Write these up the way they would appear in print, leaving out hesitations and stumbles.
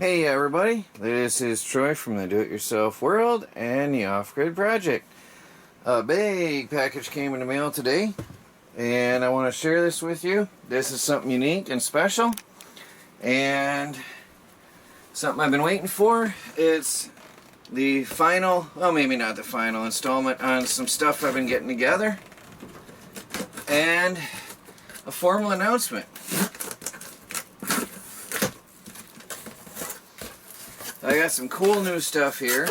Hey everybody, this is Troy from the Do-It-Yourself World and the Off-Grid Project. A big package came in the mail today and I want to share this with you. This is something unique and special and something I've been waiting for. It's the final, well maybe not the final installment on some stuff I've been getting together and a formal announcement. I got some cool new stuff here.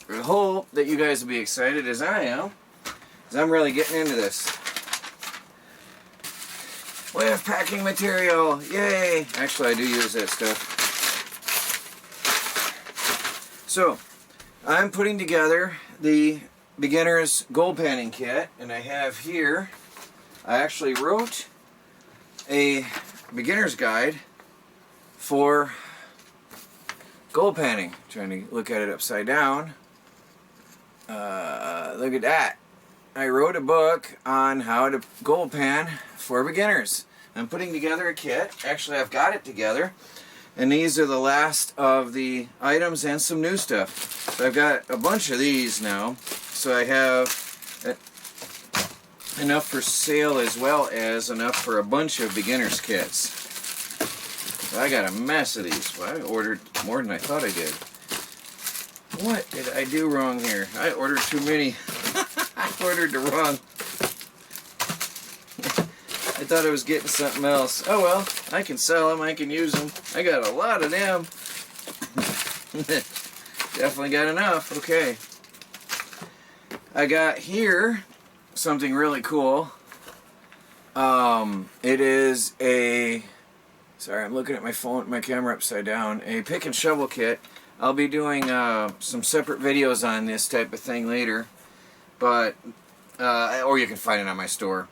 I hope that you guys will be excited as I am, because I'm really getting into this. With packing material, yay! Actually, I do use that stuff. So, I'm putting together the beginner's gold panning kit, and I have here, I actually wrote a beginner's guide for gold panning. Trying to look at it upside down. Look at that. I wrote a book on how to gold pan for beginners. I'm putting together a kit. Actually, I've got it together. And these are the last of the items and some new stuff. So I've got a bunch of these now. So I have enough for sale as well as enough for a bunch of beginner's kits. I got a mess of these. Well, I ordered more than I thought I did. What did I do wrong here? I ordered too many. I ordered the wrong. I thought I was getting something else. Oh well, I can sell them. I can use them. I got a lot of them. Definitely got enough. Okay. I got here something really cool. It is a... Sorry, I'm looking at my phone, my camera upside down. A pick and shovel kit. I'll be doing some separate videos on this type of thing later, but or you can find it on my store.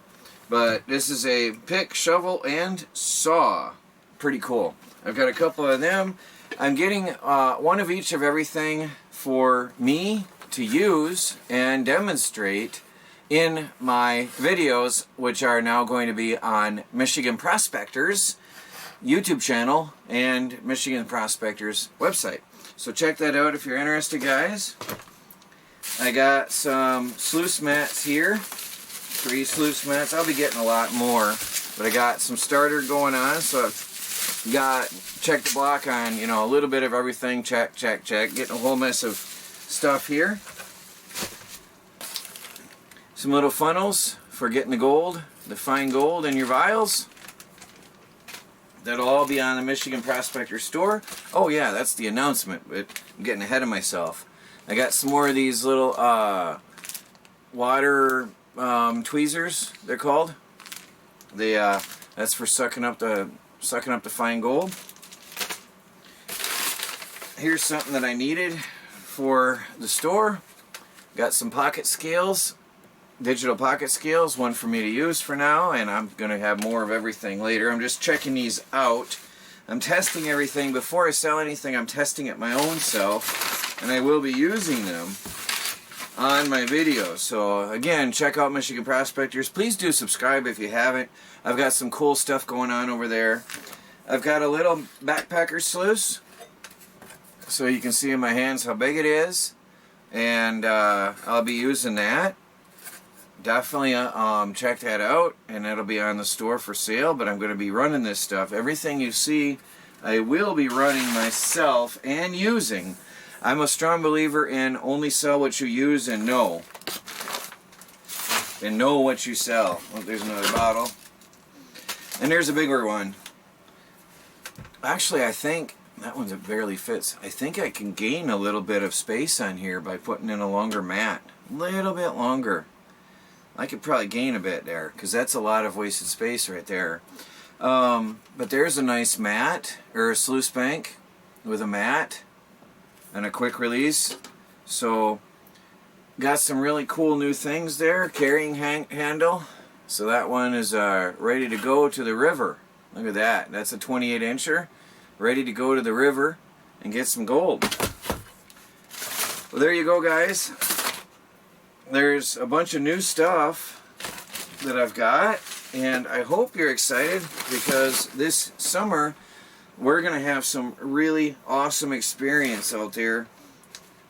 But this is a pick, shovel, and saw. Pretty cool. I've got a couple of them. I'm getting one of each of everything for me to use and demonstrate in my videos, which are now going to be on Michigan Prospectors YouTube channel and Michigan Prospectors website. So check that out if you're interested, guys. I got some sluice mats here. 3 sluice mats. I'll be getting a lot more, but I got some starter going on, so I've got check the block on, you know, a little bit of everything. Check, check, check. Getting a whole mess of stuff here. Some little funnels for getting the gold, the fine gold in your vials. That'll all be on the Michigan Prospector store. Oh yeah, that's the announcement, but I'm getting ahead of myself. I got some more of these little water tweezers, they're called. They that's for sucking up the fine gold. Here's something that I needed for the store. Got some pocket scales. Digital pocket scales, one for me to use for now, and I'm going to have more of everything later. I'm just checking these out. I'm testing everything. Before I sell anything, I'm testing it my own self, and I will be using them on my videos. So again, check out Michigan Prospectors. Please do subscribe if you haven't. I've got some cool stuff going on over there. I've got a little backpacker sluice, so you can see in my hands how big it is, and I'll be using that. Definitely check that out, and it'll be on the store for sale, but I'm going to be running this stuff. Everything you see, I will be running myself and using. I'm a strong believer in only sell what you use and know. And know what you sell. Oh, there's another bottle. And there's a bigger one. Actually, I think that one barely fits. I think I can gain a little bit of space on here by putting in a longer mat. A little bit longer. I could probably gain a bit there, because that's a lot of wasted space right there. But there's a nice mat, or a sluice bank with a mat and a quick release. So got some really cool new things there. Carrying handle. So that one is ready to go to the river. Look at that. That's a 28 incher. Ready to go to the river and get some gold. Well, there you go, guys. There's a bunch of new stuff that I've got, and I hope you're excited, because this summer we're going to have some really awesome experience out there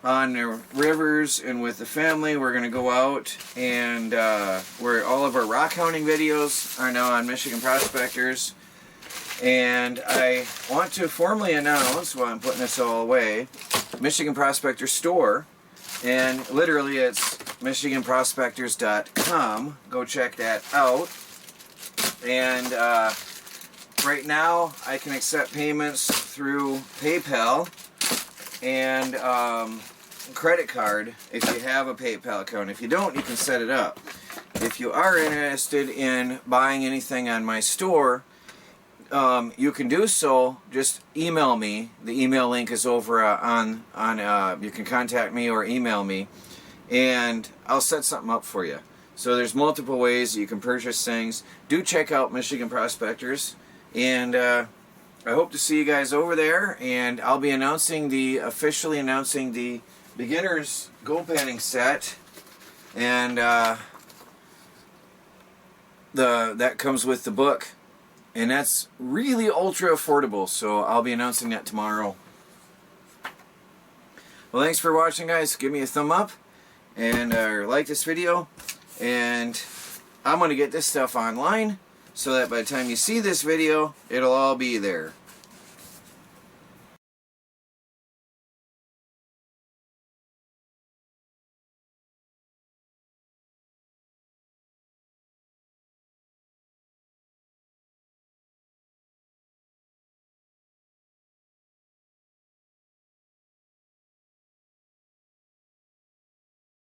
on the rivers and with the family. We're going to go out and where all of our rock hounding videos are now on Michigan Prospectors. And I want to formally announce, while I'm putting this all away, Michigan Prospector Store. And literally it's michiganprospectors.com. Go check that out. And right now I can accept payments through PayPal and credit card if you have a PayPal account. If you don't, you can set it up. If you are interested in buying anything on my store, you can do so. Just email me. The email link is over on you can contact me or email me, and I'll set something up for you. So there's multiple ways you can purchase things. Do check out Michigan Prospectors, and I hope to see you guys over there. And I'll be officially announcing the beginner's gold panning set, and that comes with the book. And that's really ultra affordable, so I'll be announcing that tomorrow. Well, thanks for watching, guys. Give me a thumb up and like this video. And I'm going to get this stuff online so that by the time you see this video, it'll all be there.